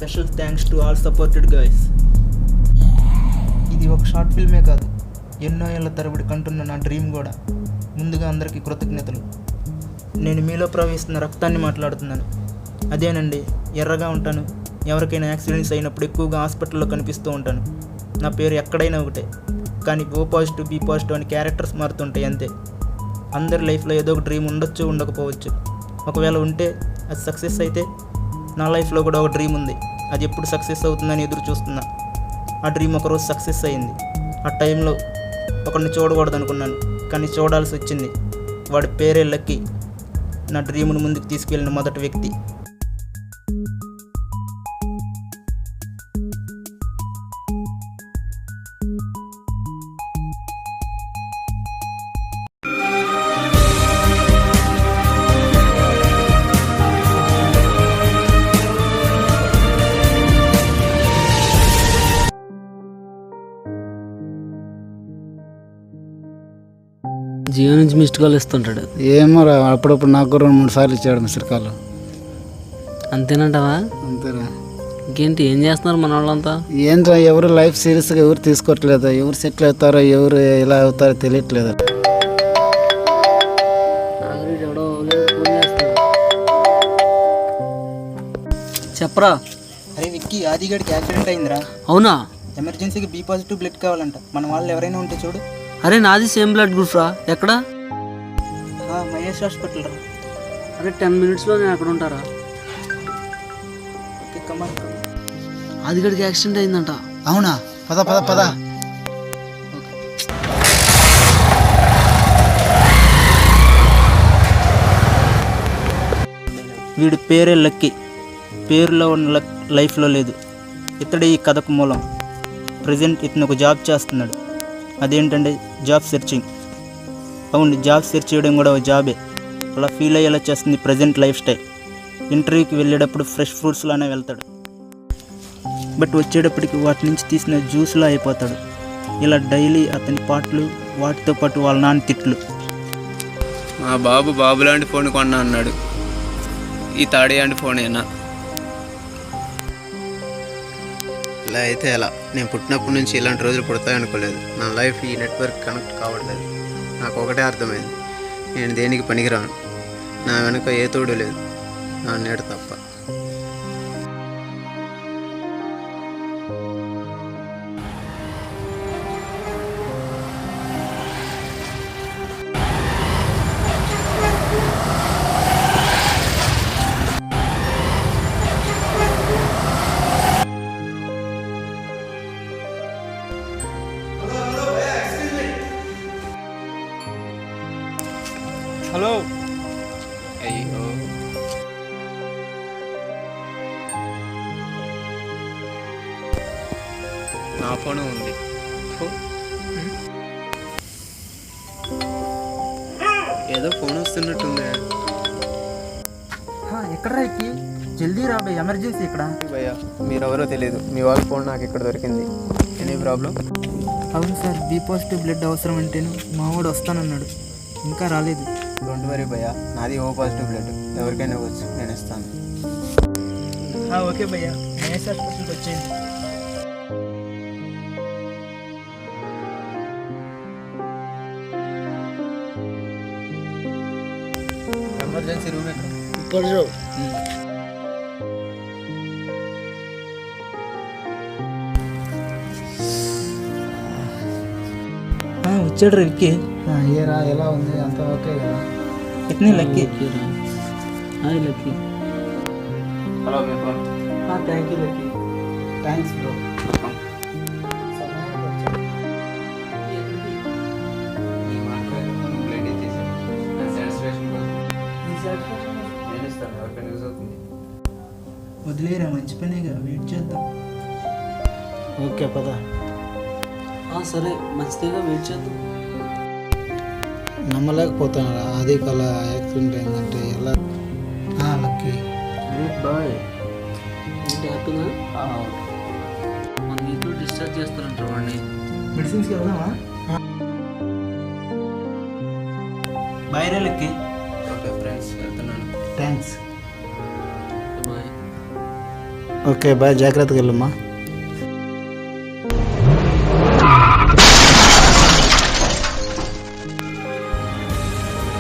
Special thanks to all supported guys. ఇది ఒక short ఫిల్మే కాదు, ఎన్నో ఏళ్ల తరబడి కంటున్న నా డ్రీమ్ కూడా. ముందుగా అందరికీ కృతజ్ఞతలు. నేను మీలో ప్రవహిస్తున్న రక్తాన్ని మాట్లాడుతున్నాను. అదేనండి, ఎర్రగా ఉంటాను. ఎవరికైనా యాక్సిడెంట్స్ అయినప్పుడు ఎక్కువగా హాస్పిటల్లో కనిపిస్తూ ఉంటాను. నా పేరు ఎక్కడైనా ఒకటే, కానీ ఓ పాజిటివ్ బి పాజిటివ్ అని క్యారెక్టర్స్ మారుతుంటాయి అంతే. అందరి లైఫ్లో ఏదో ఒక డ్రీమ్ ఉండొచ్చు, ఉండకపోవచ్చు. ఒకవేళ ఉంటే అది సక్సెస్ అయితే, నా లైఫ్లో కూడా ఒక డ్రీమ్ ఉంది. అది ఎప్పుడు సక్సెస్ అవుతుందని ఎదురు చూస్తున్నా. ఆ డ్రీమ్ ఒకరోజు సక్సెస్ అయింది. ఆ టైంలో ఒకరిని చూడకూడదు అనుకున్నాను, కానీ చూడాల్సి వచ్చింది. వాడి పేరే లక్కీ. నా డ్రీమ్ను ముందుకు తీసుకెళ్ళిన మొదటి వ్యక్తి. జియో నుంచి మిస్డ్ కాల్ ఇస్తుంటాడు. ఏమో రా, అప్పుడప్పుడు నాకు 2-3 సార్లు ఇచ్చాడు మిస్డ్ కాల్. అంతేనంటావా? అంతేరా. ఇంకేంటి, ఏం చేస్తున్నారు మన వాళ్ళంతా? ఏంట్రా, ఎవరు లైఫ్ సీరియస్గా ఎవరు తీసుకోవట్లేదు. ఎవరు సెటిల్ అవుతారో, ఎవరు ఎలా అవుతారో తెలియట్లేదు. చెప్పరా. అరే విక్కీ, ఆదిగడికి యాక్సిడెంట్ అయిందిరా. అవునా? ఎమర్జెన్సీకి బి పాజిటివ్ బ్లడ్ కావాలంట. మన వాళ్ళు ఎవరైనా ఉంటే చూడు. అరే నాది సేమ్ బ్లడ్ గ్రూప్ రా. ఎక్కడ? మహేష్ హాస్పిటల్ రా. అరే 10 minutesలో నేను అక్కడ ఉంటారా. ఓకే, కమాన్. ఆదిగడికి యాక్సిడెంట్ అయిందంట. అవునా? పద పద పద. వీడి పేరే లక్కీ. పేరులో ఉన్న లైఫ్లో లేదు. ఇతడే ఈ కథకు మూలం. ప్రజెంట్ ఇతను ఒక జాబ్ చేస్తున్నాడు. అదేంటంటే జాబ్ సెర్చింగ్. అవును, జాబ్ సెర్చ్ చేయడం కూడా ఒక జాబే. అలా ఫీల్ అయ్యేలా చేస్తుంది ప్రజెంట్ లైఫ్ స్టైల్. ఇంటర్వ్యూకి వెళ్ళేటప్పుడు ఫ్రెష్ ఫ్రూట్స్లానే వెళ్తాడు, బట్ వచ్చేటప్పటికి వాటి నుంచి తీసిన జ్యూస్లా అయిపోతాడు. ఇలా డైలీ అతని పాటలు, వాటితో పాటు వాళ్ళ నాన్న తిట్లు. మా బాబు లాంటి ఫోన్ కొన్నా అన్నాడు. ఈ తాడేయండి ఫోనేనా? ఇలా అయితే ఎలా? నేను పుట్టినప్పటి నుంచి ఇలాంటి రోజులు పుడతాయనుకోలేదు. నా లైఫ్ ఈ నెట్వర్క్ కనెక్ట్ కావట్లేదు. నాకు ఒకటే అర్థమైంది, నేను దేనికి పనికిరాను. నా వెనుక ఏ తోడు లేదు, నా నీడ తప్ప. హలో. అయ్యో, నా ఫోన్ ఉంది. ఏదో ఫోన్ వస్తున్నట్టుంది. ఎక్కడ రైకి? జల్దీ రా భయ్, ఎమర్జెన్సీ ఇక్కడ. భయ్యా, మీరెవరో తెలియదు. మీ వాళ్ళ ఫోన్ నాకు ఇక్కడ దొరికింది. Any problem? అవును సార్, బి పాజిటివ్ బ్లడ్ అవసరం అంటేను మా వాడు వస్తానన్నాడు, ఇంకా రాలేదు. డోంట్ వరీ భయ్యా, నాది ఓ పాజిటివ్ బ్లడ్. ఎవరికైనా వచ్చు, నేను ఇస్తాను. ఓకే భయ్యా, మహేష్ హాస్పిటల్కి వచ్చేయండి. ఎమర్జెన్సీ రూమ్ ఎక్కడ? ఇప్పుడు వచ్చాడు రా విక్కీ. ఏరా, ఎలా ఉంది? అంత ఓకే కదా? ఇతనే లక్కీ. హాయ్ లక్కీ. హలో, మీ phone. Thank you Lucky. Thanks bro. వదిలేరా, మంచి పనేగా, వెయిట్ చేద్దాం. ఓకే పద. సరే, మంచిదేగా, వెయిట్ చేద్దాం. నమ్మలేకపోతున్నారా, అది కల యాక్సిడెంట్ అయిందంటే ఎలా? లక్కీ. బాయ్. ఏంటి హ్యాపీగా? మన వీక్లో డిశ్చార్జ్ చేస్తారంటారు వాడిని. మెడిసిన్స్కి వెళ్దామా? బాయ్ రే లక్కీ. ఓకే ఫ్రెండ్స్, వెళ్తున్నాను. థ్యాంక్స్. బాయ్. ఓకే బాయ్, జాగ్రత్తగా వెళ్ళమ్మా.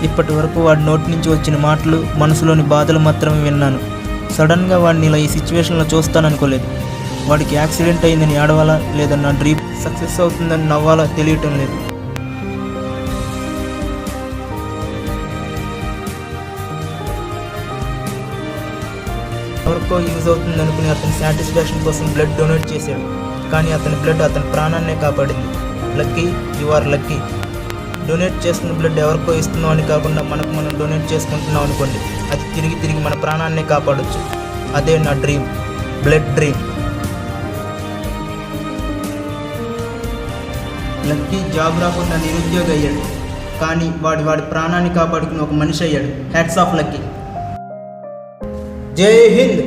ఇప్పటి వరకు వాడి నోటి నుంచి వచ్చిన మాటలు, మనసులోని బాధలు మాత్రమే విన్నాను. సడన్గా వాడిని ఇలా ఈ సిచ్యువేషన్లో చూస్తాననుకోలేదు. వాడికి యాక్సిడెంట్ అయిందని ఏడవాలా లేదా నా డ్రీమ్ సక్సెస్ అవుతుందని నవ్వాలా తెలియటం లేదు. ఎవరికో యూజ్ అవుతుంది అనుకుని అతని సాటిస్ఫాక్షన్ కోసం బ్లడ్ డొనేట్ చేశాడు. కానీ అతని బ్లడ్ అతని ప్రాణాన్నే కాపాడింది. Lucky, you are lucky. Donate చేస్తున్న బ్లడ్ ఎవరికో ఇస్తున్నాం అని కాకుండా మనకు మనం డొనేట్ చేసుకుంటున్నాం అనుకోండి, అది తిరిగి తిరిగి మన ప్రాణాన్నే కాపాడొచ్చు. అదే నా dream, blood dream. Lucky job రాకుండా నిరుద్యోగి అయ్యాడు, కానీ వాడి ప్రాణాన్ని కాపాడుకుని ఒక మనిషి అయ్యాడు. Hats off lucky. జై హింద్.